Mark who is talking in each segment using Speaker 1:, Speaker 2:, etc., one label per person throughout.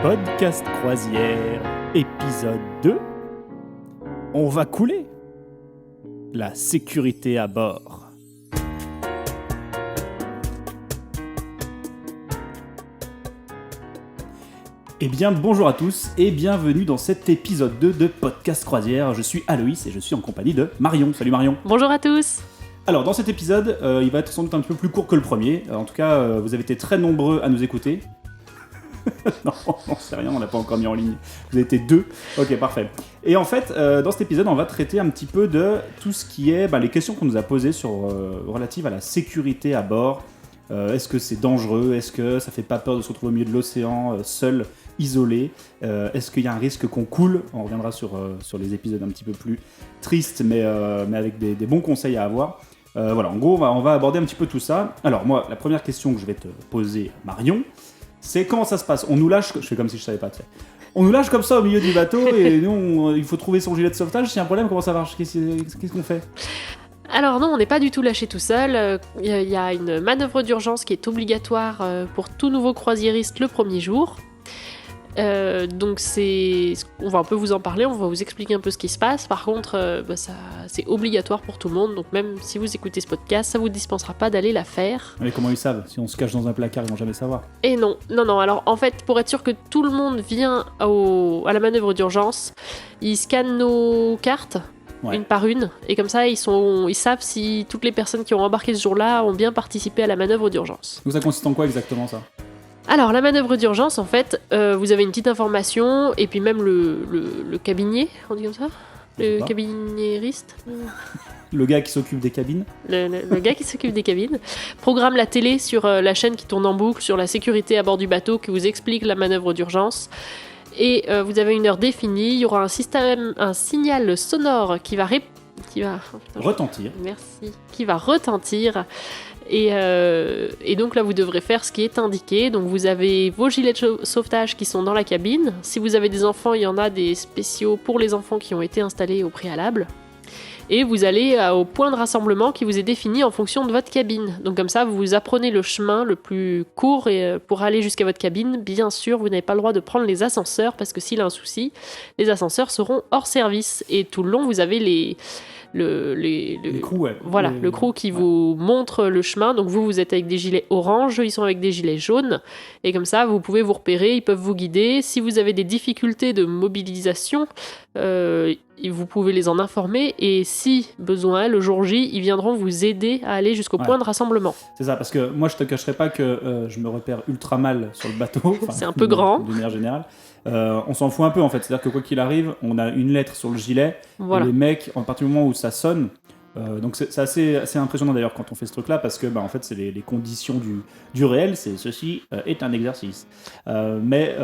Speaker 1: Podcast Croisière, épisode 2. On va couler. La sécurité à bord. Eh bien, bonjour à tous et bienvenue dans cet épisode 2 de Podcast Croisière. Je suis Aloïs et je suis en compagnie de Marion. Salut Marion.
Speaker 2: Bonjour à tous.
Speaker 1: Alors, dans cet épisode, il va être sans doute un petit peu plus court que le premier. En tout cas, vous avez été très nombreux à nous écouter. Non, on sait rien, on l'a pas encore mis en ligne. Vous avez été 2. Ok, parfait. Et en fait, dans cet épisode, on va traiter un petit peu de tout ce qui est les questions qu'on nous a posées relatives à la sécurité à bord. Est-ce que c'est dangereux ? Est-ce que ça fait pas peur de se retrouver au milieu de l'océan, seul, isolé ? Est-ce qu'il y a un risque qu'on coule ? On reviendra sur les épisodes un petit peu plus tristes, mais avec des bons conseils à avoir. Voilà, en gros, on va aborder un petit peu tout ça. Alors moi, la première question que je vais te poser, Marion, c'est comment ça se passe ? On nous lâche, je fais comme si je savais pas, tiens. On nous lâche comme ça au milieu du bateau et nous, il faut trouver son gilet de sauvetage. S'il y a un problème, comment ça marche ? Qu'est-ce qu'on fait ?
Speaker 2: Alors non, on n'est pas du tout lâché tout seul. Il y a une manœuvre d'urgence qui est obligatoire pour tout nouveau croisiériste le premier jour. Donc on va un peu vous en parler, on va vous expliquer un peu ce qui se passe. Par contre, c'est obligatoire pour tout le monde, donc même si vous écoutez ce podcast, ça vous dispensera pas d'aller la faire.
Speaker 1: Mais comment ils savent ? Si on se cache dans un placard, ils vont jamais savoir.
Speaker 2: Et non. Alors en fait, pour être sûr que tout le monde vient à la manœuvre d'urgence, ils scannent nos cartes. Ouais. Une par une, et comme ça ils savent si toutes les personnes qui ont embarqué ce jour-là ont bien participé à la manœuvre d'urgence.
Speaker 1: Donc ça consiste en quoi exactement ça ?
Speaker 2: Alors la manœuvre d'urgence, en fait, vous avez une petite information, et puis même le cabinier, on dit comme ça ? Le cabiniériste ?
Speaker 1: Le gars qui s'occupe des cabines ?
Speaker 2: Le gars qui s'occupe des cabines programme la télé sur la chaîne qui tourne en boucle sur la sécurité à bord du bateau qui vous explique la manœuvre d'urgence. Et vous avez une heure définie, il y aura un signal sonore qui va
Speaker 1: retentir.
Speaker 2: Merci. Qui va retentir. Et donc là, vous devrez faire ce qui est indiqué. Donc vous avez vos gilets de sauvetage qui sont dans la cabine. Si vous avez des enfants, il y en a des spéciaux pour les enfants qui ont été installés au préalable. Et vous allez au point de rassemblement qui vous est défini en fonction de votre cabine. Donc comme ça, vous apprenez le chemin le plus court pour aller jusqu'à votre cabine. Bien sûr, vous n'avez pas le droit de prendre les ascenseurs parce que s'il y a un souci, les ascenseurs seront hors service. Et tout le long, vous avez les
Speaker 1: crews, ouais.
Speaker 2: Voilà, le crew qui vous montre le chemin. Donc vous êtes avec des gilets orange, ils sont avec des gilets jaunes. Et comme ça, vous pouvez vous repérer, ils peuvent vous guider. Si vous avez des difficultés de mobilisation, vous pouvez les en informer. Et si besoin, le jour J, ils viendront vous aider à aller jusqu'au point de rassemblement.
Speaker 1: C'est ça, parce que moi, je te cacherai pas que je me repère ultra mal sur le bateau.
Speaker 2: C'est un peu grand.
Speaker 1: De manière générale. On s'en fout un peu en fait, c'est-à-dire que quoi qu'il arrive, on a une lettre sur le gilet, voilà. Et les mecs, à partir du moment où ça sonne, donc c'est assez impressionnant d'ailleurs quand on fait ce truc-là, parce que en fait c'est les conditions du réel, ceci est un exercice. Mais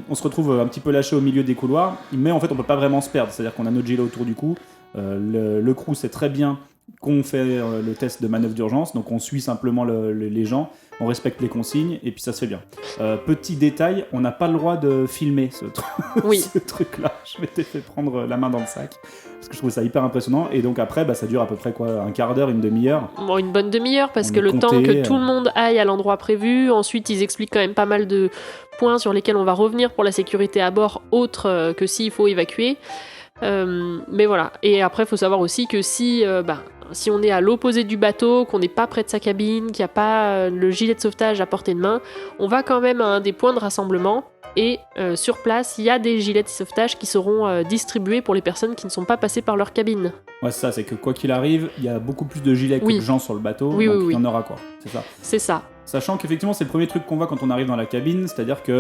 Speaker 1: on se retrouve un petit peu lâché au milieu des couloirs, mais en fait on peut pas vraiment se perdre, c'est-à-dire qu'on a notre gilet autour du cou, le crew sait très bien qu'on fait le test de manœuvre d'urgence, donc on suit simplement les gens, on respecte les consignes et puis ça se fait bien. Petit détail, on n'a pas le droit de filmer ce truc-là. Je m'étais fait prendre la main dans le sac parce que je trouve ça hyper impressionnant, et donc après ça dure à peu près un quart d'heure, une demi-heure. Bon,
Speaker 2: une bonne demi-heure parce que le temps que tout le monde aille à l'endroit prévu, ensuite ils expliquent quand même pas mal de points sur lesquels on va revenir pour la sécurité à bord, autre que s'il faut évacuer. Mais voilà, et après il faut savoir aussi que si on est à l'opposé du bateau, qu'on n'est pas près de sa cabine, qu'il n'y a pas le gilet de sauvetage à portée de main, on va quand même à un des points de rassemblement, et sur place il y a des gilets de sauvetage qui seront distribués pour les personnes qui ne sont pas passées par leur cabine.
Speaker 1: Ouais, c'est ça, c'est que quoi qu'il arrive, il y a beaucoup plus de gilets que de gens sur le bateau, donc il y en aura, quoi, c'est ça.
Speaker 2: C'est ça.
Speaker 1: Sachant qu'effectivement, c'est le premier truc qu'on voit quand on arrive dans la cabine, c'est-à-dire qu'il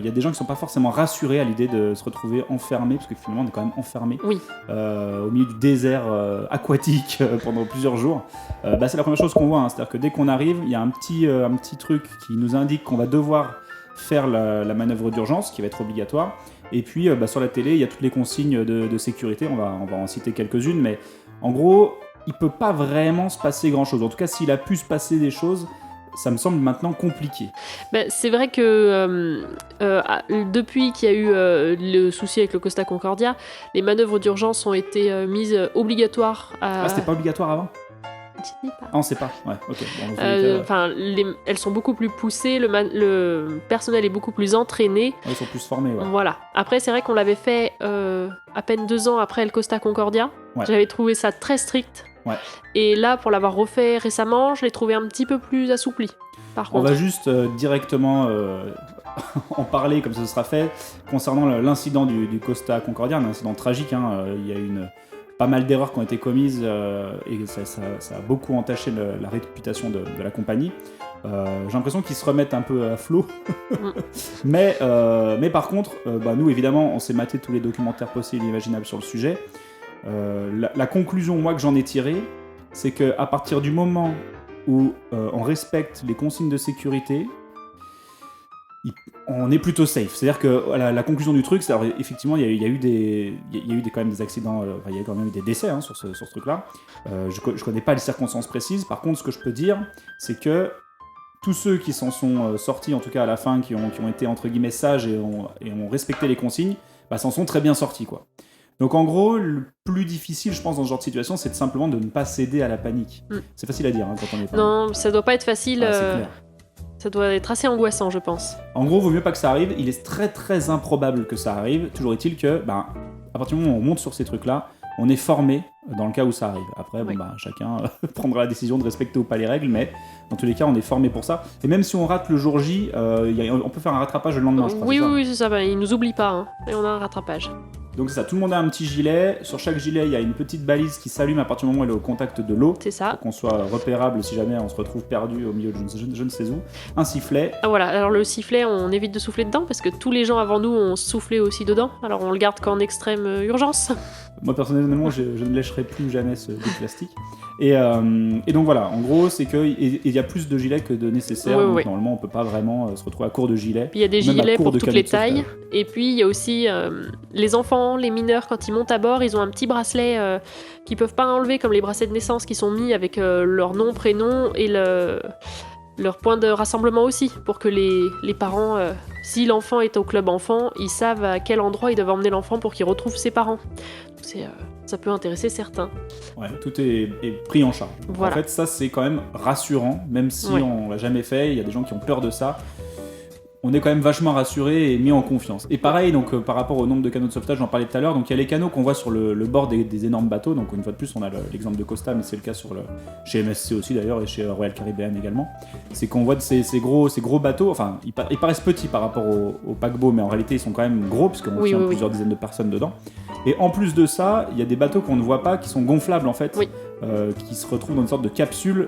Speaker 1: y a des gens qui ne sont pas forcément rassurés à l'idée de se retrouver enfermés, parce que finalement, on est quand même enfermés au milieu du désert aquatique pendant plusieurs jours. C'est la première chose qu'on voit, c'est-à-dire que dès qu'on arrive, il y a un petit truc qui nous indique qu'on va devoir faire la manœuvre d'urgence, qui va être obligatoire. Et puis, sur la télé, il y a toutes les consignes de sécurité, on va en citer quelques-unes, mais en gros, il ne peut pas vraiment se passer grand-chose. En tout cas, s'il a pu se passer des choses, ça me semble maintenant compliqué.
Speaker 2: C'est vrai que depuis qu'il y a eu le souci avec le Costa Concordia, les manœuvres d'urgence ont été mises obligatoires.
Speaker 1: C'était pas obligatoire avant ?
Speaker 2: dit pas.
Speaker 1: Ah, on sait pas. Ouais, ok. Bon, dans tous les cas,
Speaker 2: Enfin, elles sont beaucoup plus poussées, le personnel est beaucoup plus entraîné.
Speaker 1: ils sont plus formés, ouais.
Speaker 2: Voilà. Après, c'est vrai qu'on l'avait fait à peine 2 ans après El Costa Concordia.
Speaker 1: Ouais.
Speaker 2: J'avais trouvé ça très strict.
Speaker 1: Ouais.
Speaker 2: Et là, pour l'avoir refait récemment, je l'ai trouvé un petit peu plus assoupli. Par
Speaker 1: On
Speaker 2: contre.
Speaker 1: va juste directement en parler, comme ça ce sera fait, concernant l'incident du Costa Concordia, un incident tragique. Il y a pas mal d'erreurs qui ont été commises et ça a beaucoup entaché la réputation de la compagnie. J'ai l'impression qu'ils se remettent un peu à flot. mais par contre, nous évidemment, on s'est maté tous les documentaires possibles et imaginables sur le sujet. La conclusion, moi, que j'en ai tirée, c'est qu'à partir du moment où on respecte les consignes de sécurité, on est plutôt safe. C'est-à-dire que la conclusion du truc, c'est effectivement, il y a eu quand même des accidents, il y a quand même eu des décès sur ce truc-là. Je connais pas les circonstances précises. Par contre, ce que je peux dire, c'est que tous ceux qui s'en sont sortis, en tout cas à la fin, qui ont été entre guillemets sages et ont respecté les consignes, s'en sont très bien sortis, quoi. Donc en gros, le plus difficile, je pense, dans ce genre de situation, c'est simplement de ne pas céder à la panique. C'est facile à dire quand on est pas.
Speaker 2: Non, ça doit pas être facile.
Speaker 1: C'est clair.
Speaker 2: Ça doit être assez angoissant, je pense.
Speaker 1: En gros, vaut mieux pas que ça arrive. Il est très très improbable que ça arrive. Toujours est-il que, à partir du moment où on monte sur ces trucs-là, on est formé dans le cas où ça arrive. Après, chacun prendra la décision de respecter ou pas les règles, mais dans tous les cas, on est formé pour ça. Et même si on rate le jour J, on peut faire un rattrapage le lendemain, je crois.
Speaker 2: Oui, c'est ça. Il nous oublie pas, et on a un rattrapage.
Speaker 1: Donc c'est ça, tout le monde a un petit gilet. Sur chaque gilet, il y a une petite balise qui s'allume à partir du moment où elle est au contact de l'eau.
Speaker 2: C'est ça.
Speaker 1: Pour qu'on soit repérable si jamais on se retrouve perdu au milieu de je ne sais où. Un sifflet.
Speaker 2: Ah voilà, alors le sifflet, on évite de souffler dedans parce que tous les gens avant nous ont soufflé aussi dedans. Alors on le garde qu'en extrême urgence.
Speaker 1: Moi personnellement, je ne lècherai plus jamais ce bout de plastique. Et donc voilà, en gros, c'est qu'il y a plus de gilets que de nécessaire. Donc normalement, on peut pas vraiment se retrouver à court de gilets.
Speaker 2: Puis il y a des gilets pour toutes les tailles. Et puis il y a aussi les enfants, les mineurs, quand ils montent à bord, ils ont un petit bracelet qu'ils peuvent pas enlever, comme les bracelets de naissance qui sont mis avec leur nom, prénom et leur point de rassemblement aussi, pour que les parents, si l'enfant est au club enfant, ils savent à quel endroit ils doivent emmener l'enfant pour qu'il retrouve ses parents. Ça peut intéresser certains.
Speaker 1: Ouais, tout est pris en charge.
Speaker 2: Voilà.
Speaker 1: En fait, ça c'est quand même rassurant, même si on l'a jamais fait, il y a des gens qui ont peur de ça. On est quand même vachement rassuré et mis en confiance. Et pareil, donc par rapport au nombre de canaux de sauvetage, j'en parlais tout à l'heure, donc il y a les canaux qu'on voit sur le bord des énormes bateaux, donc une fois de plus on a l'exemple de Costa, mais c'est le cas chez MSC aussi d'ailleurs, et chez Royal Caribbean également. C'est qu'on voit ces gros bateaux, enfin ils paraissent petits par rapport au paquebot, mais en réalité ils sont quand même gros, parce qu'on tient plusieurs dizaines de personnes dedans. Et en plus de ça, il y a des bateaux qu'on ne voit pas, qui sont gonflables en fait, qui se retrouvent dans une sorte de capsule.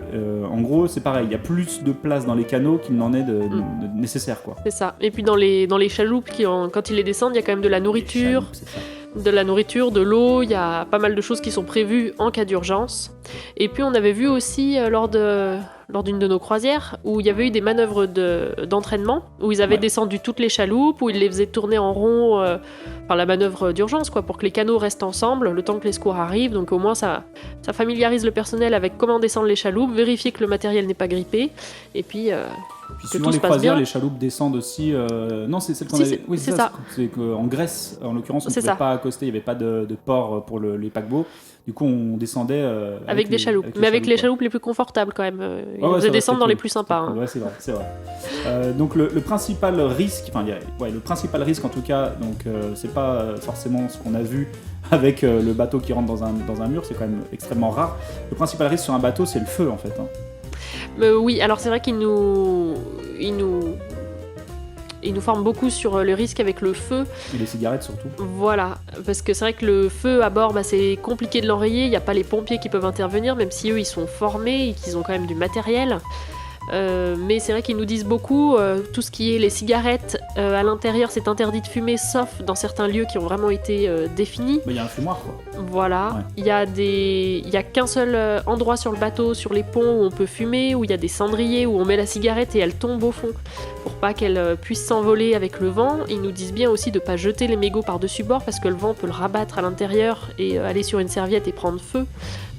Speaker 1: En gros, c'est pareil, il y a plus de place dans les canaux qu'il n'en est de nécessaire, quoi.
Speaker 2: C'est ça. Et puis dans les chaloupes, quand ils les descendent, il y a quand même de la nourriture. De l'eau, il y a pas mal de choses qui sont prévues en cas d'urgence. Et puis on avait vu aussi lors d'une de nos croisières où il y avait eu des manœuvres d'entraînement, où ils avaient descendu toutes les chaloupes, où ils les faisaient tourner en rond par la manœuvre d'urgence, quoi, pour que les canaux restent ensemble le temps que les secours arrivent. Donc au moins ça familiarise le personnel avec comment descendre les chaloupes, vérifier que le matériel n'est pas grippé, et puis
Speaker 1: suivant les croisières, les chaloupes descendent aussi. Non, c'est celle qu'on avait. Oui, c'est ça. C'est qu'en Grèce, en l'occurrence, on ne pouvait pas accoster, il n'y avait pas de port pour les paquebots. Du coup, on descendait
Speaker 2: avec des chaloupes. Mais avec les chaloupes les plus confortables quand même. Ils faisaient descendre dans les plus sympas.
Speaker 1: Cool. Ouais, c'est vrai. Donc le principal risque, le principal risque en tout cas, donc c'est pas forcément ce qu'on a vu avec le bateau qui rentre dans un mur, c'est quand même extrêmement rare. Le principal risque sur un bateau, c'est le feu en fait.
Speaker 2: Oui, alors c'est vrai qu'il nous forme beaucoup sur le risque avec le feu.
Speaker 1: Et les cigarettes surtout.
Speaker 2: Voilà, parce que c'est vrai que le feu à bord, c'est compliqué de l'enrayer, il n'y a pas les pompiers qui peuvent intervenir, même si eux ils sont formés et qu'ils ont quand même du matériel. Mais c'est vrai qu'ils nous disent beaucoup, tout ce qui est les cigarettes à l'intérieur, c'est interdit de fumer, sauf dans certains lieux qui ont vraiment été définis.
Speaker 1: Il y a un fumoir, quoi.
Speaker 2: Voilà, il y a qu'un seul endroit sur le bateau, sur les ponts où on peut fumer, où il y a des cendriers, où on met la cigarette et elle tombe au fond, pour pas qu'elle puisse s'envoler avec le vent. Ils nous disent bien aussi de pas jeter les mégots par-dessus bord, parce que le vent peut le rabattre à l'intérieur et aller sur une serviette et prendre feu.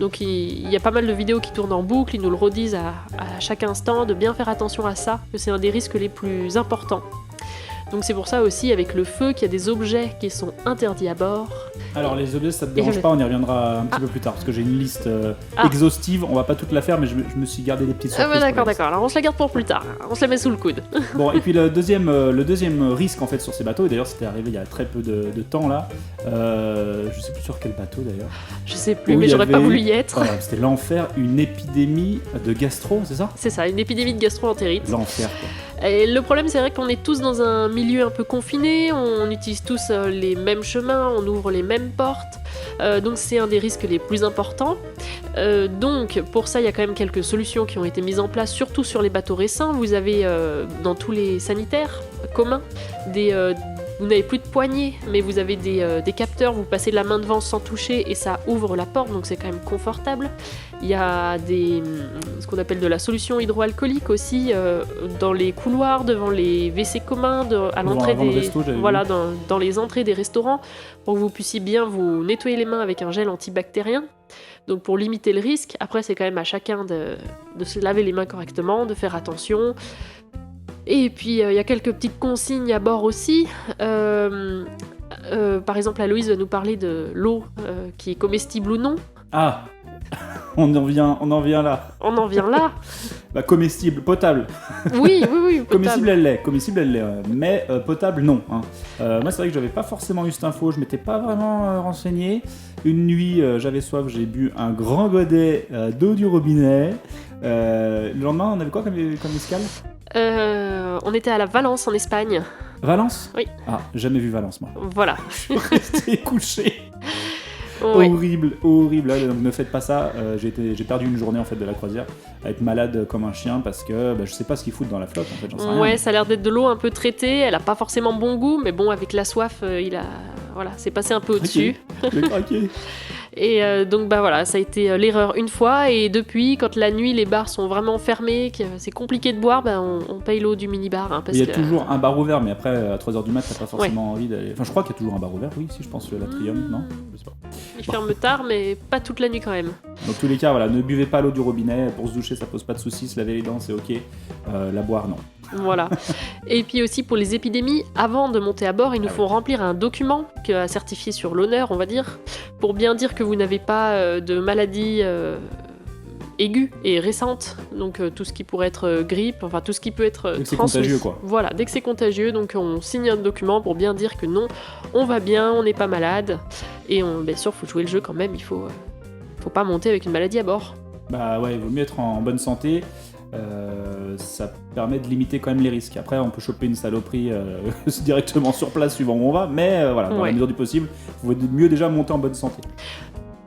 Speaker 2: Donc il y a pas mal de vidéos qui tournent en boucle, ils nous le redisent à chaque instant, de bien faire attention à ça, que c'est un des risques les plus importants. Donc c'est pour ça aussi avec le feu qu'il y a des objets qui sont interdits à bord.
Speaker 1: Alors les objets, ça te dérange pas, on y reviendra un petit peu plus tard parce que j'ai une liste exhaustive, on va pas toute la faire mais je me suis gardé des petites surprises.
Speaker 2: D'accord, alors on se la garde pour plus tard, on se la met sous le coude.
Speaker 1: Bon, et puis le deuxième risque en fait sur ces bateaux, et d'ailleurs c'était arrivé il y a très peu de temps là, je sais plus sur quel bateau d'ailleurs.
Speaker 2: Je sais plus, mais j'aurais pas voulu y être.
Speaker 1: C'était l'enfer, une épidémie de gastro, c'est ça ?
Speaker 2: C'est ça, une épidémie de gastro-entérite.
Speaker 1: L'enfer quoi.
Speaker 2: Et le problème, c'est vrai qu'on est tous dans un milieu un peu confiné, on utilise tous les mêmes chemins, on ouvre les mêmes portes, donc c'est un des risques les plus importants. Donc pour ça, il y a quand même quelques solutions qui ont été mises en place, surtout sur les bateaux récents. Vous avez dans tous les sanitaires communs vous n'avez plus de poignée, mais vous avez des capteurs, vous passez la main devant sans toucher et ça ouvre la porte, donc c'est quand même confortable. Il y a ce qu'on appelle de la solution hydroalcoolique aussi, dans les couloirs, devant les WC communs, à l'entrée dans les entrées des restaurants, pour que vous puissiez bien vous nettoyer les mains avec un gel antibactérien. Donc pour limiter le risque, après c'est quand même à chacun de se laver les mains correctement, de faire attention. Et puis il y a quelques petites consignes à bord aussi. Par exemple, Aloïse va nous parler de l'eau qui est comestible ou non.
Speaker 1: Ah, on en vient là.
Speaker 2: On en vient là.
Speaker 1: Bah, comestible, potable.
Speaker 2: Oui, potable.
Speaker 1: Comestible elle l'est, mais potable non. Hein. Moi c'est vrai que j'avais pas forcément eu cette info, je m'étais pas vraiment renseigné. Une nuit j'avais soif, j'ai bu un grand godet d'eau du robinet. Le lendemain on avait quoi comme escale ?
Speaker 2: On était à la Valence en Espagne.
Speaker 1: Valence ?
Speaker 2: Oui.
Speaker 1: Ah, jamais vu Valence moi.
Speaker 2: Voilà.
Speaker 1: Je suis resté couché.
Speaker 2: Oui.
Speaker 1: Horrible. Donc ne faites pas ça. J'ai perdu une journée en fait de la croisière à être malade comme un chien parce que je sais pas ce qu'ils foutent dans la flotte en fait. J'en sais rien.
Speaker 2: Ouais, ça a l'air d'être de l'eau un peu traitée. Elle a pas forcément bon goût, mais bon, avec la soif, c'est passé un peu au-dessus.
Speaker 1: J'ai craqué.
Speaker 2: Et donc voilà, ça a été l'erreur une fois, et depuis, quand la nuit les bars sont vraiment fermés, que c'est compliqué de boire, on paye l'eau du minibar. Hein,
Speaker 1: il y a toujours un bar ouvert, mais après à 3h du mat, t'as pas forcément envie d'aller. Enfin, je crois qu'il y a toujours un bar ouvert, oui, si je pense l'Atrium, non ? Je sais pas.
Speaker 2: Il ferme tard, mais pas toute la nuit quand même.
Speaker 1: Dans tous les cas, ne buvez pas l'eau du robinet. Pour se doucher, ça pose pas de soucis. Se laver les dents, c'est ok. La boire, non.
Speaker 2: Voilà. Et puis aussi pour les épidémies, avant de monter à bord, il nous faut remplir un document à certifier sur l'honneur, on va dire, pour bien dire que vous n'avez pas de maladie aiguë et récente, donc tout ce qui pourrait être grippe, enfin tout ce qui peut être
Speaker 1: dès que c'est contagieux quoi.
Speaker 2: Voilà, dès que c'est contagieux, donc on signe un document pour bien dire que non, on va bien, on n'est pas malade, et bien sûr, faut jouer le jeu quand même, il faut pas monter avec une maladie à bord.
Speaker 1: Bah ouais, il vaut mieux être en bonne santé. Ça permet de limiter quand même les risques. Après, on peut choper une saloperie directement sur place suivant où on va, mais dans la mesure du possible, il vaut mieux déjà monter en bonne santé.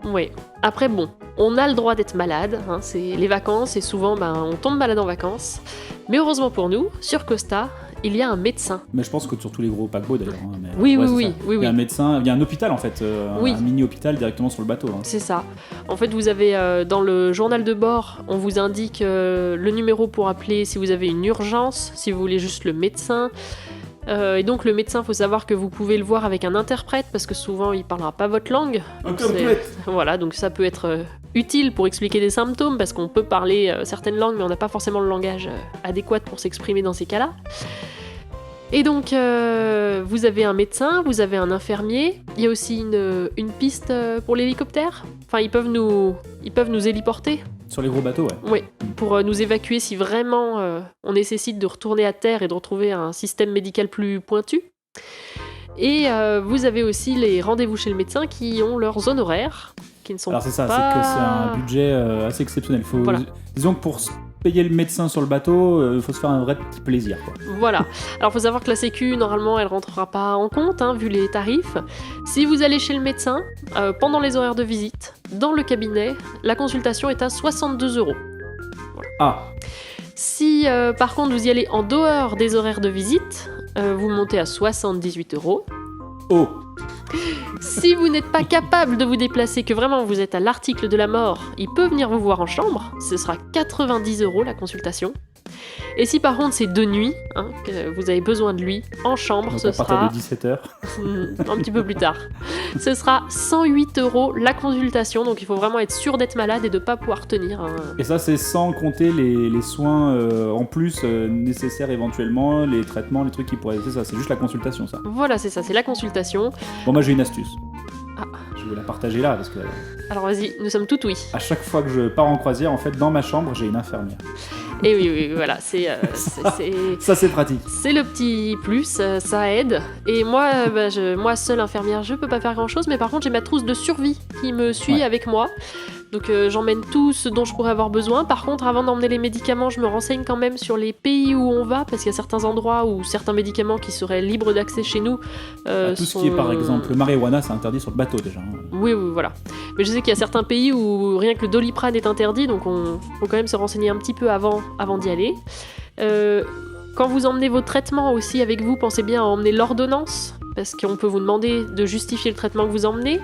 Speaker 2: Oui. Après, on a le droit d'être malade, hein, c'est les vacances, et souvent, on tombe malade en vacances. Mais heureusement pour nous, sur Costa, il y a un médecin.
Speaker 1: Mais je pense que sur tous les gros paquebots d'ailleurs. Hein,
Speaker 2: oui.
Speaker 1: Il y a un médecin, il y a un hôpital en fait, un mini-hôpital directement sur le bateau. Hein.
Speaker 2: C'est ça. En fait, vous avez dans le journal de bord, on vous indique le numéro pour appeler si vous avez une urgence, si vous voulez juste le médecin. Et donc le médecin, faut savoir que vous pouvez le voir avec un interprète parce que souvent il parlera pas votre langue. Voilà, donc ça peut être utile pour expliquer des symptômes parce qu'on peut parler certaines langues mais on n'a pas forcément le langage adéquat pour s'exprimer dans ces cas-là. Et donc vous avez un médecin, vous avez un infirmier, il y a aussi une piste pour l'hélicoptère. Enfin, ils peuvent nous héliporter.
Speaker 1: Sur les gros bateaux, ouais.
Speaker 2: Oui, pour nous évacuer si vraiment on nécessite de retourner à terre et de retrouver un système médical plus pointu. Et vous avez aussi les rendez-vous chez le médecin qui ont leurs honoraires, qui ne sont pas...
Speaker 1: Alors c'est ça, c'est que c'est un budget assez exceptionnel. Disons que pour payer le médecin sur le bateau, il faut se faire un vrai petit plaisir, quoi.
Speaker 2: Voilà. Alors il faut savoir que la Sécu, normalement, elle rentrera pas en compte, hein, vu les tarifs. Si vous allez chez le médecin, pendant les horaires de visite, dans le cabinet, la consultation est à 62 €. Voilà.
Speaker 1: Ah.
Speaker 2: Si, par contre, vous y allez en dehors des horaires de visite, vous montez à 78 €.
Speaker 1: Oh.
Speaker 2: Si vous n'êtes pas capable de vous déplacer, que vraiment vous êtes à l'article de la mort, il peut venir vous voir en chambre, ce sera 90 € la consultation. Et si par contre c'est de nuit, que vous avez besoin de lui, en chambre,
Speaker 1: Donc
Speaker 2: ce
Speaker 1: à partir
Speaker 2: sera
Speaker 1: de 17h.
Speaker 2: un petit peu plus tard. Ce sera 108 € la consultation, donc il faut vraiment être sûr d'être malade et de pas pouvoir tenir.
Speaker 1: Et ça, c'est sans compter les soins en plus nécessaires éventuellement, les traitements, les trucs qui pourraient... C'est ça, c'est juste la consultation, ça.
Speaker 2: Voilà, c'est ça, c'est la consultation.
Speaker 1: Bon, moi j'ai une astuce.
Speaker 2: Ah.
Speaker 1: Je vais la partager là, parce que
Speaker 2: Alors vas-y, nous sommes tout oui.
Speaker 1: à chaque fois que je pars en croisière, en fait, dans ma chambre, j'ai une infirmière.
Speaker 2: Et oui, voilà, c'est
Speaker 1: Ça, c'est pratique.
Speaker 2: c'est le petit plus, ça aide. Et moi, moi seule infirmière, je peux pas faire grand chose, mais par contre j'ai ma trousse de survie qui me suit
Speaker 1: Ouais.
Speaker 2: avec moi. Donc j'emmène tout ce dont je pourrais avoir besoin. Par contre, avant d'emmener les médicaments, je me renseigne quand même sur les pays où on va, parce qu'il y a certains endroits où certains médicaments qui seraient libres d'accès chez nous.
Speaker 1: Tout ce qui est, par exemple, le marijuana, c'est interdit sur le bateau déjà.
Speaker 2: Oui, voilà. Mais je sais qu'il y a certains pays où rien que le Doliprane est interdit, donc on faut quand même se renseigner un petit peu avant d'y aller. Quand vous emmenez vos traitements aussi avec vous, pensez bien à emmener l'ordonnance, parce qu'on peut vous demander de justifier le traitement que vous emmenez.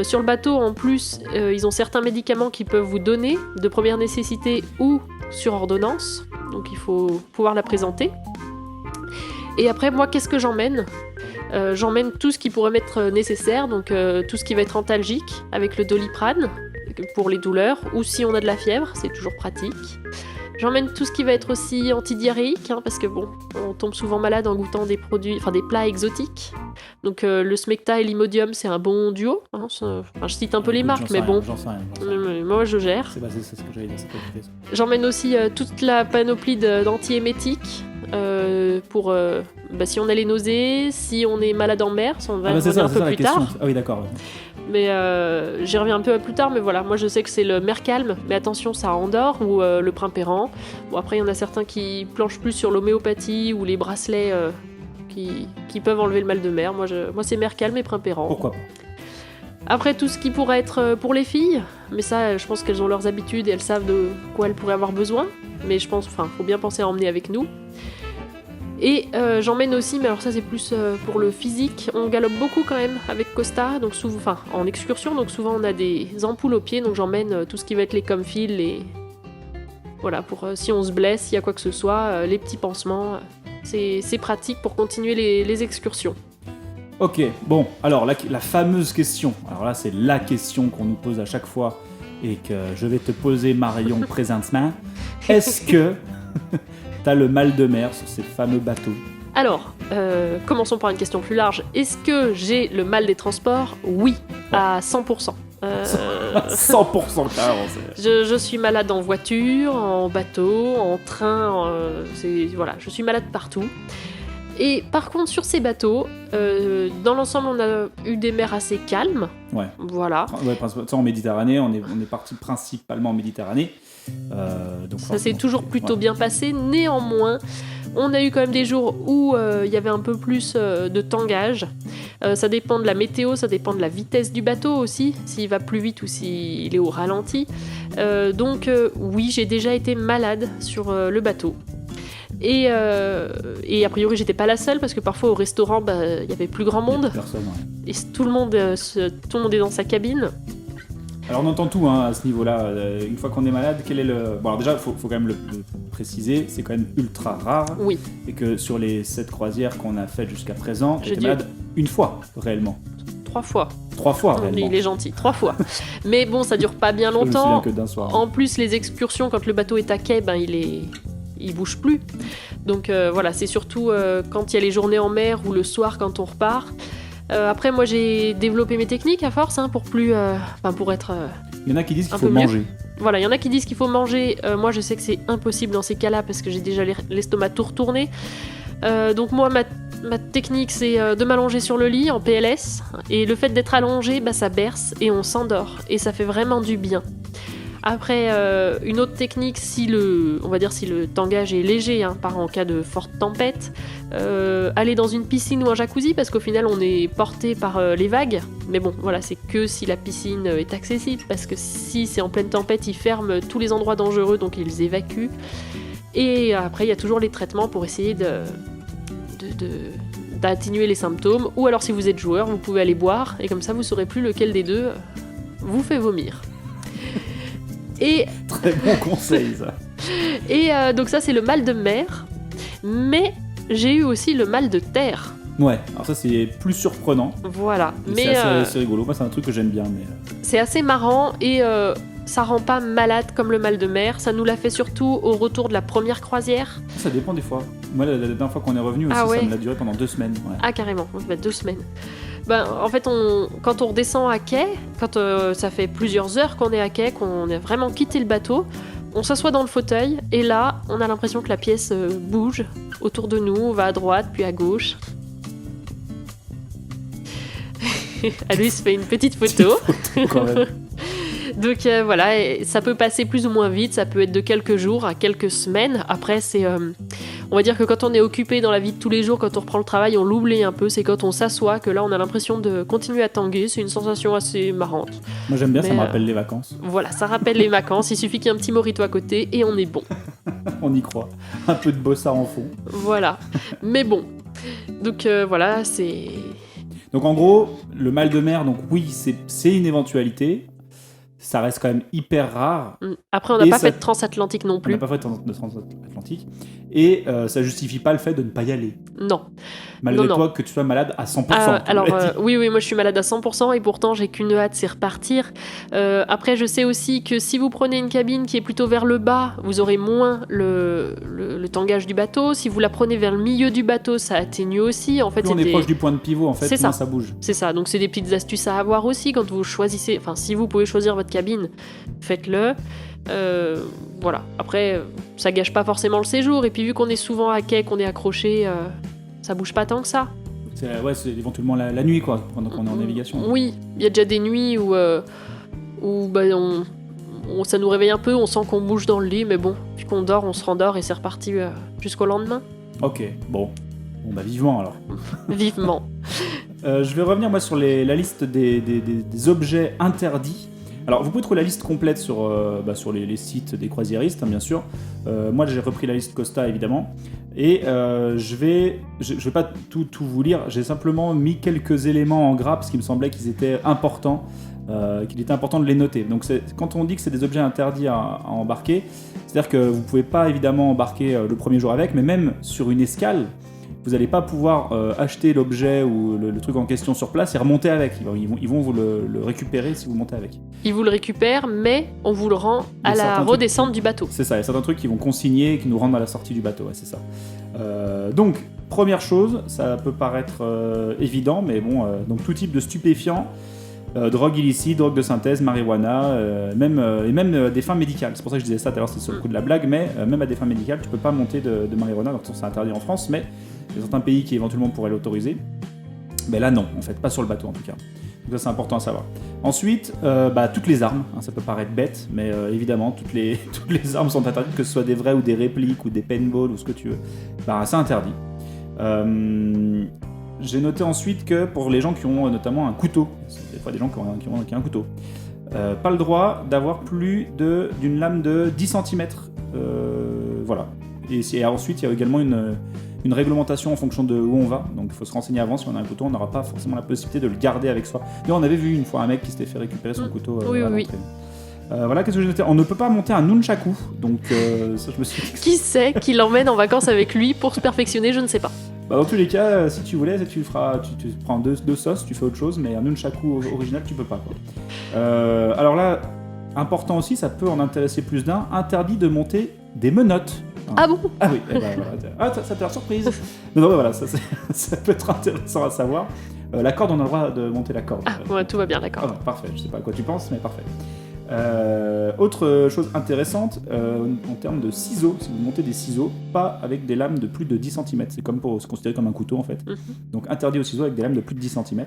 Speaker 2: Sur le bateau, en plus, ils ont certains médicaments qu'ils peuvent vous donner, de première nécessité ou sur ordonnance, donc il faut pouvoir la présenter. Et après, moi, qu'est-ce que j'emmène ? J'emmène tout ce qui pourrait m'être nécessaire, donc tout ce qui va être antalgique, avec le Doliprane, pour les douleurs, ou si on a de la fièvre, c'est toujours pratique. J'emmène tout ce qui va être aussi antidiarrhéique, parce que bon, on tombe souvent malade en goûtant des plats exotiques. Donc le Smecta et l'Imodium, c'est un bon duo. Je cite un peu les marques, mais bon,
Speaker 1: J'en sais rien.
Speaker 2: moi je gère.
Speaker 1: C'est ce que j'allais dire, c'est compliqué, ça.
Speaker 2: J'emmène aussi toute la panoplie d'antiémétiques pour si on a les nausées, si on est malade en mer, ça on va revenir un peu plus tard.
Speaker 1: Ah oui, d'accord.
Speaker 2: Mais j'y reviens un peu plus tard, mais voilà, moi je sais que c'est le Mercalm, mais attention, ça endort, ou le Primpéran. Bon, après, il y en a certains qui planchent plus sur l'homéopathie ou les bracelets qui peuvent enlever le mal de mer. Moi c'est Mercalm et Primpéran.
Speaker 1: Pourquoi pas.
Speaker 2: Après, tout ce qui pourrait être pour les filles, mais ça, je pense qu'elles ont leurs habitudes et elles savent de quoi elles pourraient avoir besoin. Mais je pense, faut bien penser à emmener avec nous. Et j'emmène aussi, mais alors ça c'est plus pour le physique, on galope beaucoup quand même avec Costa, donc souvent, en excursion, donc souvent on a des ampoules aux pieds, donc j'emmène tout ce qui va être les comfils, voilà, pour si on se blesse, s'il y a quoi que ce soit, les petits pansements, c'est pratique pour continuer les excursions.
Speaker 1: Ok, bon, alors la fameuse question, alors là c'est la question qu'on nous pose à chaque fois et que je vais te poser, Marion, présentement. Est-ce que t'as le mal de mer sur ces fameux bateaux?
Speaker 2: Alors, commençons par une question plus large. Est-ce que j'ai le mal des transports? Oui, à 100%.
Speaker 1: 100% carrément.
Speaker 2: Je suis malade en voiture, en bateau, en train, voilà, je suis malade partout. Et par contre, sur ces bateaux, dans l'ensemble, on a eu des mers assez calmes.
Speaker 1: Ouais.
Speaker 2: Voilà.
Speaker 1: Ouais, en Méditerranée, on est parti principalement en Méditerranée. Donc
Speaker 2: ça s'est toujours plutôt bien passé. Néanmoins, on a eu quand même des jours où il y avait un peu plus de tangage. Ça dépend de la météo, ça dépend de la vitesse du bateau aussi, s'il va plus vite ou s'il est au ralenti. Donc oui, j'ai déjà été malade sur le bateau. Et a priori j'étais pas la seule parce que parfois au restaurant il y avait plus grand monde.
Speaker 1: Personne, ouais.
Speaker 2: Et tout le monde est dans sa cabine.
Speaker 1: Alors on entend tout à ce niveau-là. Une fois qu'on est malade, quel est le... Bon alors déjà faut quand même le préciser, c'est quand même ultra rare.
Speaker 2: Oui.
Speaker 1: Et que sur les 7 croisières qu'on a faites jusqu'à présent,
Speaker 2: J'ai
Speaker 1: j'étais
Speaker 2: dit
Speaker 1: malade une fois réellement.
Speaker 2: 3 fois.
Speaker 1: 3 fois réellement.
Speaker 2: Il est gentil, 3 fois. Mais bon, ça dure pas bien
Speaker 1: Je me
Speaker 2: longtemps.
Speaker 1: souviens que d'un soir.
Speaker 2: En plus, les excursions, quand le bateau est à quai, il bouge plus. Donc voilà, c'est surtout quand il y a les journées en mer ou le soir quand on repart. Après, moi, j'ai développé mes techniques à force pour être.
Speaker 1: Il y en a qui disent qu'il
Speaker 2: un
Speaker 1: faut
Speaker 2: peu mieux.
Speaker 1: manger.
Speaker 2: Voilà, il y en a qui disent qu'il faut manger. Moi, je sais que c'est impossible dans ces cas-là parce que j'ai déjà l'estomac tout retourné. Donc moi, ma technique, c'est de m'allonger sur le lit en PLS. Et le fait d'être allongé, ça berce et on s'endort. Et ça fait vraiment du bien. Après, une autre technique, si le tangage est léger, en cas de forte tempête, aller dans une piscine ou un jacuzzi, parce qu'au final, on est porté par les vagues. Mais bon, voilà, c'est que si la piscine est accessible, parce que si c'est en pleine tempête, ils ferment tous les endroits dangereux, donc ils évacuent. Et après, il y a toujours les traitements pour essayer d'atténuer les symptômes. Ou alors, si vous êtes joueur, vous pouvez aller boire, et comme ça, vous saurez plus lequel des deux vous fait vomir. Et,
Speaker 1: Très bon conseil, ça.
Speaker 2: et donc ça, c'est le mal de mer. Mais j'ai eu aussi le mal de terre.
Speaker 1: Ouais, alors ça c'est plus surprenant.
Speaker 2: Voilà.
Speaker 1: Mais c'est assez rigolo. Moi, c'est un truc que j'aime bien. Mais...
Speaker 2: c'est assez marrant et ça rend pas malade comme le mal de mer. Ça nous l'a fait surtout au retour de la première croisière.
Speaker 1: Ça dépend des fois. Moi, la dernière fois qu'on est revenu aussi,
Speaker 2: Ah ouais.
Speaker 1: ça me l'a duré pendant 2 semaines. Ouais.
Speaker 2: Ah, carrément, 2 semaines. En fait, quand on redescend à quai, quand ça fait plusieurs heures qu'on est à quai, qu'on a vraiment quitté le bateau, on s'assoit dans le fauteuil et là, on a l'impression que la pièce bouge autour de nous, on va à droite puis à gauche. Aloïs se fait une petite photo.
Speaker 1: Quand même.
Speaker 2: Donc voilà, et ça peut passer plus ou moins vite, ça peut être de quelques jours à quelques semaines. Après, c'est, on va dire que quand on est occupé dans la vie de tous les jours, quand on reprend le travail, on l'oublie un peu. C'est quand on s'assoit que là, on a l'impression de continuer à tanguer. C'est une sensation assez marrante.
Speaker 1: Moi j'aime bien, ça
Speaker 2: Mais,
Speaker 1: me rappelle les vacances.
Speaker 2: Voilà, ça rappelle les vacances. Il suffit qu'il y ait un petit mojito à côté et on est bon.
Speaker 1: On y croit. Un peu de bossa en fond.
Speaker 2: Voilà. Mais bon. Donc voilà, c'est...
Speaker 1: Donc en gros, le mal de mer, donc oui, c'est une éventualité. Ça reste quand même hyper rare.
Speaker 2: Après, on n'a
Speaker 1: Et
Speaker 2: pas
Speaker 1: ça-
Speaker 2: fait de transatlantique non
Speaker 1: On n'a
Speaker 2: plus.
Speaker 1: pas fait de transatlantique. Et ça justifie pas le fait de ne pas y aller.
Speaker 2: Non.
Speaker 1: Malgré
Speaker 2: Non.
Speaker 1: toi que tu sois malade à 100%.
Speaker 2: Alors,
Speaker 1: tu l'as dit.
Speaker 2: oui, moi je suis malade à 100% et pourtant j'ai qu'une hâte, c'est repartir. Après, je sais aussi que si vous prenez une cabine qui est plutôt vers le bas, vous aurez moins le tangage du bateau. Si vous la prenez vers le milieu du bateau, ça atténue aussi. En fait,
Speaker 1: Plus on est proche du point de pivot, en fait,
Speaker 2: C'est
Speaker 1: moins
Speaker 2: ça.
Speaker 1: ça bouge.
Speaker 2: C'est ça, donc c'est des petites astuces à avoir aussi quand vous choisissez. Enfin, si vous pouvez choisir votre cabine, faites-le. Voilà. Après, ça gâche pas forcément le séjour. Et puis, vu qu'on est souvent à quai, qu'on est accroché, ça bouge pas tant que ça.
Speaker 1: C'est éventuellement la nuit, quoi, pendant qu'on est en navigation.
Speaker 2: Oui, il y a déjà des nuits où ça nous réveille un peu, on sent qu'on bouge dans le lit, mais bon, puis qu'on dort, on se rendort et c'est reparti jusqu'au lendemain.
Speaker 1: Ok, bon. Bon, bah vivement alors.
Speaker 2: Vivement.
Speaker 1: Je vais revenir moi sur la liste des objets interdits. Alors vous pouvez trouver la liste complète sur les sites des croisiéristes, hein, bien sûr. Moi j'ai repris la liste Costa évidemment. Et je vais pas tout vous lire, j'ai simplement mis quelques éléments en gras parce qu'il me semblait qu'ils étaient importants, qu'il était important de les noter. Donc quand on dit que c'est des objets interdits à embarquer, c'est-à-dire que vous pouvez pas évidemment embarquer le premier jour avec, mais même sur une escale, vous n'allez pas pouvoir acheter l'objet ou le truc en question sur place et remonter avec. Ils vont vous le récupérer si vous montez avec.
Speaker 2: Ils vous le récupèrent, mais on vous le rend à
Speaker 1: Il y a
Speaker 2: la
Speaker 1: certains
Speaker 2: redescente du bateau.
Speaker 1: C'est ça, il y a certains trucs qui vont consigner et qui nous rendent à la sortie du bateau, ouais, c'est ça. Donc, première chose, ça peut paraître évident, mais bon, donc tout type de stupéfiants, drogue illicite, drogue de synthèse, marijuana, et même des fins médicales. C'est pour ça que je disais ça tout à l'heure, c'est sur le coup de la blague, mais même à des fins médicales, tu peux pas monter de marijuana, donc c'est interdit en France, mais il y a certains pays qui éventuellement pourraient l'autoriser. Mais là non, en fait, pas sur le bateau en tout cas. Donc ça c'est important à savoir. Ensuite, toutes les armes, hein, ça peut paraître bête, mais évidemment toutes les armes sont interdites, que ce soit des vraies ou des répliques ou des paintballs ou ce que tu veux. C'est interdit. J'ai noté ensuite que pour les gens qui ont notamment un couteau, des fois des gens qui ont un couteau, pas le droit d'avoir plus d'une lame de 10 cm. Voilà. Et ensuite, il y a également une réglementation en fonction de où on va. Donc il faut se renseigner avant. Si on a un couteau, on n'aura pas forcément la possibilité de le garder avec soi. D'ailleurs, on avait vu une fois un mec qui s'était fait récupérer son couteau
Speaker 2: Oui,
Speaker 1: à
Speaker 2: oui.
Speaker 1: l'entrée. Voilà, qu'est-ce que j'ai noté ? On ne peut pas monter un nunchaku. Donc ça, je me suis dit que
Speaker 2: Qui sait qui l'emmène en vacances avec lui pour se perfectionner, je ne sais pas.
Speaker 1: dans tous les cas, si tu voulais, tu prends deux sauces, tu fais autre chose, mais un nunchaku original, tu peux pas. Quoi. Alors là, important aussi, ça peut en intéresser plus d'un, interdit de monter des menottes.
Speaker 2: Ah bon ?
Speaker 1: Ah oui, voilà. Ah, ça t'a l'air surprise. Non, voilà, ça peut être intéressant à savoir. La corde, on a le droit de monter la corde.
Speaker 2: Ah, ouais, tout va bien, d'accord.
Speaker 1: Ah, parfait, je sais pas à quoi tu penses, mais parfait. Autre chose intéressante, en termes de ciseaux, si vous montez des ciseaux, pas avec des lames de plus de 10 cm. C'est comme pour se considérer comme un couteau en fait. Donc interdit aux ciseaux avec des lames de plus de 10 cm.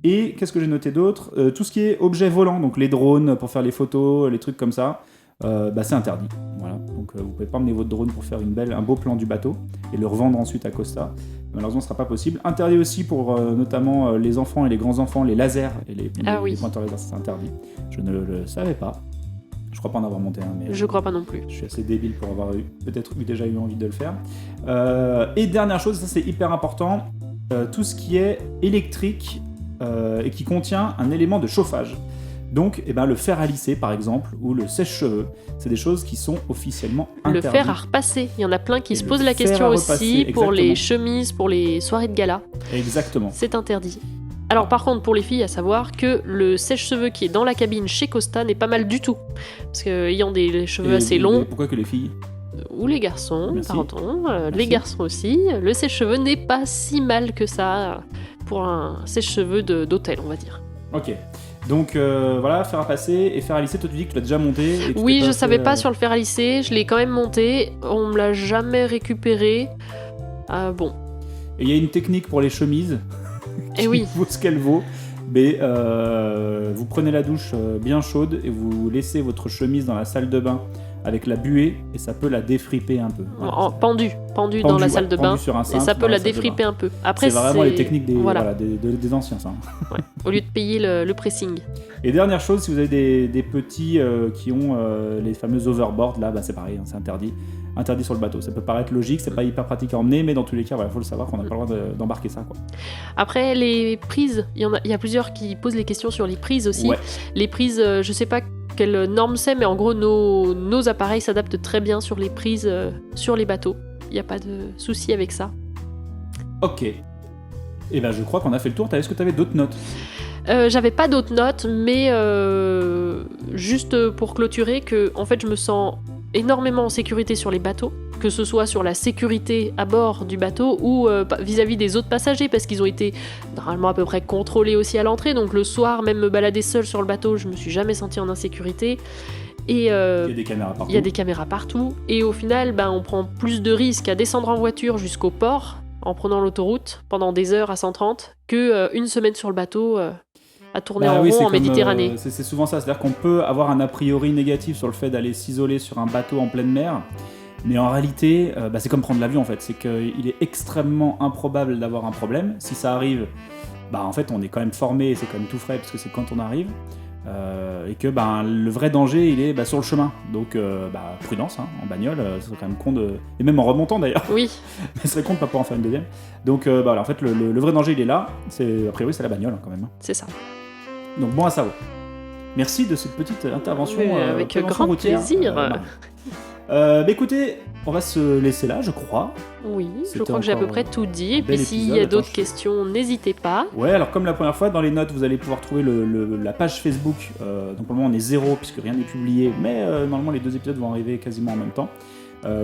Speaker 1: Et qu'est-ce que j'ai noté d'autre ? Tout ce qui est objet volant, donc les drones pour faire les photos, les trucs comme ça, c'est interdit. Voilà. Donc vous pouvez pas emmener votre drone pour faire un beau plan du bateau et le revendre ensuite à Costa. Malheureusement, ce sera pas possible. Interdit aussi pour notamment les enfants et les grands-enfants, les lasers et les pointeurs laser, c'est interdit. Je ne le savais pas. Je crois pas en avoir monté un, mais
Speaker 2: Je crois pas non plus.
Speaker 1: je suis assez débile pour avoir déjà eu envie de le faire. Et dernière chose, ça c'est hyper important, tout ce qui est électrique et qui contient un élément de chauffage. Donc, le fer à lisser, par exemple, ou le sèche-cheveux, c'est des choses qui sont officiellement interdites.
Speaker 2: Le fer à repasser. Il y en a plein qui
Speaker 1: Et
Speaker 2: se
Speaker 1: le
Speaker 2: posent la
Speaker 1: fer
Speaker 2: question
Speaker 1: à
Speaker 2: aussi
Speaker 1: repasser,
Speaker 2: pour les
Speaker 1: exactement.
Speaker 2: chemises, pour les soirées de gala.
Speaker 1: Exactement.
Speaker 2: C'est interdit. Alors par contre, pour les filles, à savoir que le sèche-cheveux qui est dans la cabine chez Costa n'est pas mal du tout. Parce qu'ayant des cheveux assez longs,
Speaker 1: Pourquoi que les filles?
Speaker 2: ou les garçons,
Speaker 1: Merci.
Speaker 2: pardon,
Speaker 1: Merci.
Speaker 2: les garçons aussi, le sèche-cheveux n'est pas si mal que ça pour un sèche-cheveux d'hôtel, on va dire.
Speaker 1: Ok. Donc voilà, fer à passer et fer à lisser, toi tu dis que tu l'as déjà monté. Et tu
Speaker 2: Oui,
Speaker 1: t'es
Speaker 2: je
Speaker 1: pas
Speaker 2: savais
Speaker 1: fait,
Speaker 2: pas sur le fer à lisser, je l'ai quand même monté, on me l'a jamais récupéré. Bon,
Speaker 1: Et il y a une technique pour les chemises.
Speaker 2: et oui,
Speaker 1: Vaut ce qu'elle vaut. Mais vous prenez la douche bien chaude et vous laissez votre chemise dans la salle de bain avec la buée et ça peut la défriper un peu. Voilà,
Speaker 2: pendu dans la salle de bain.
Speaker 1: sur un
Speaker 2: Et
Speaker 1: cintre
Speaker 2: ça
Speaker 1: dans
Speaker 2: peut la
Speaker 1: salle de bain.
Speaker 2: défriper un peu. Après,
Speaker 1: C'est vraiment les techniques des,
Speaker 2: voilà.
Speaker 1: des anciens, ça.
Speaker 2: Ouais. Au lieu de payer le pressing.
Speaker 1: Et dernière chose, si vous avez des petits qui ont les fameux overboards, là, c'est pareil, hein, c'est interdit. Interdit sur le bateau. Ça peut paraître logique, c'est pas hyper pratique à emmener, mais dans tous les cas, il faut le savoir qu'on n'a pas le droit d'embarquer ça, quoi.
Speaker 2: Après, les prises, il y a plusieurs qui posent les questions sur les prises aussi.
Speaker 1: Ouais.
Speaker 2: Les prises, je sais pas quelle norme c'est, mais en gros, nos appareils s'adaptent très bien sur les prises sur les bateaux. Il n'y a pas de souci avec ça.
Speaker 1: Ok. Et je crois qu'on a fait le tour. Est-ce que tu avais d'autres notes?
Speaker 2: J'avais pas d'autres notes, mais juste pour clôturer, que en fait, je me sens énormément en sécurité sur les bateaux, que ce soit sur la sécurité à bord du bateau ou vis-à-vis des autres passagers, parce qu'ils ont été normalement à peu près contrôlés aussi à l'entrée, donc le soir, même me balader seul sur le bateau, je me suis jamais sentie en insécurité. Et
Speaker 1: Il y a des caméras partout.
Speaker 2: il y a des caméras partout, et au final, on prend plus de risques à descendre en voiture jusqu'au port, en prenant l'autoroute, pendant des heures à 130, que une semaine sur le bateau à tourner en
Speaker 1: Oui,
Speaker 2: rond
Speaker 1: c'est
Speaker 2: en Méditerranée.
Speaker 1: C'est souvent ça, c'est-à-dire qu'on peut avoir un a priori négatif sur le fait d'aller s'isoler sur un bateau en pleine mer, mais en réalité, c'est comme prendre l'avion en fait, c'est qu'il est extrêmement improbable d'avoir un problème. Si ça arrive, en fait on est quand même formé et c'est quand même tout frais parce que c'est quand on arrive, et que le vrai danger il est sur le chemin. Donc prudence, hein, en bagnole, ce serait quand même con de... Et même en remontant d'ailleurs,
Speaker 2: Oui,
Speaker 1: mais ce serait con de pas pouvoir en faire une deuxième. Donc en fait le vrai danger il est là, a priori c'est la bagnole hein, quand même.
Speaker 2: c'est ça.
Speaker 1: Donc bon à savoir. Merci de cette petite intervention.
Speaker 2: Mais avec
Speaker 1: prévention
Speaker 2: grand
Speaker 1: routière,
Speaker 2: plaisir.
Speaker 1: Marie. Écoutez, on va se laisser là, je crois.
Speaker 2: Oui, je
Speaker 1: C'était
Speaker 2: crois que j'ai à peu
Speaker 1: encore
Speaker 2: près tout dit. Et
Speaker 1: bel
Speaker 2: puis s'il y
Speaker 1: épisode.
Speaker 2: a
Speaker 1: Attends,
Speaker 2: d'autres questions, n'hésitez pas.
Speaker 1: Ouais, alors comme la première fois, dans les notes, vous allez pouvoir trouver la page Facebook. Donc pour le moment, on est 0 puisque rien n'est publié, mais normalement les 2 épisodes vont arriver quasiment en même temps.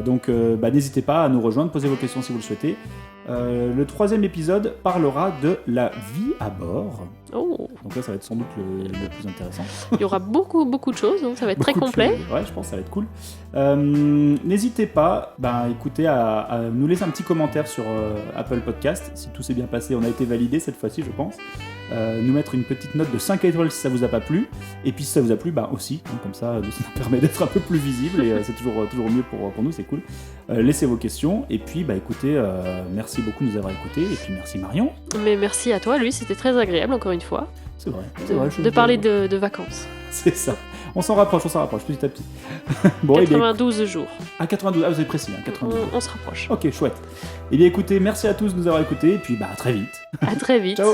Speaker 1: Donc n'hésitez pas à nous rejoindre, posez vos questions si vous le souhaitez. Le 3e épisode parlera de la vie à bord.
Speaker 2: Oh,
Speaker 1: Donc là, ça va être sans doute le plus intéressant.
Speaker 2: il y aura beaucoup de choses, donc ça va être très
Speaker 1: Beaucoup de
Speaker 2: complet.
Speaker 1: choses. Ouais, je pense que ça va être cool. N'hésitez pas, écoutez, à nous laisser un petit commentaire sur Apple Podcast. Si tout s'est bien passé, on a été validé cette fois-ci, je pense. Nous mettre une petite note de 5 étoiles si ça vous a pas plu. Et puis si ça vous a plu, aussi. Hein, comme ça, ça nous permet d'être un peu plus visible et c'est toujours mieux pour nous, c'est cool. Laissez vos questions. Et puis, écoutez, merci beaucoup de nous avoir écoutés. Et puis merci Marion.
Speaker 2: Mais merci à toi, lui, c'était très agréable, encore une fois,
Speaker 1: C'est vrai.
Speaker 2: de parler de vacances.
Speaker 1: C'est ça. On s'en rapproche petit à petit. Bon,
Speaker 2: 92 jours.
Speaker 1: À 92, vous êtes précis, hein, 92.
Speaker 2: On se rapproche.
Speaker 1: Ok, chouette. Eh bien écoutez, merci à tous de nous avoir écoutés, et puis à très vite.
Speaker 2: À très vite.
Speaker 1: Ciao.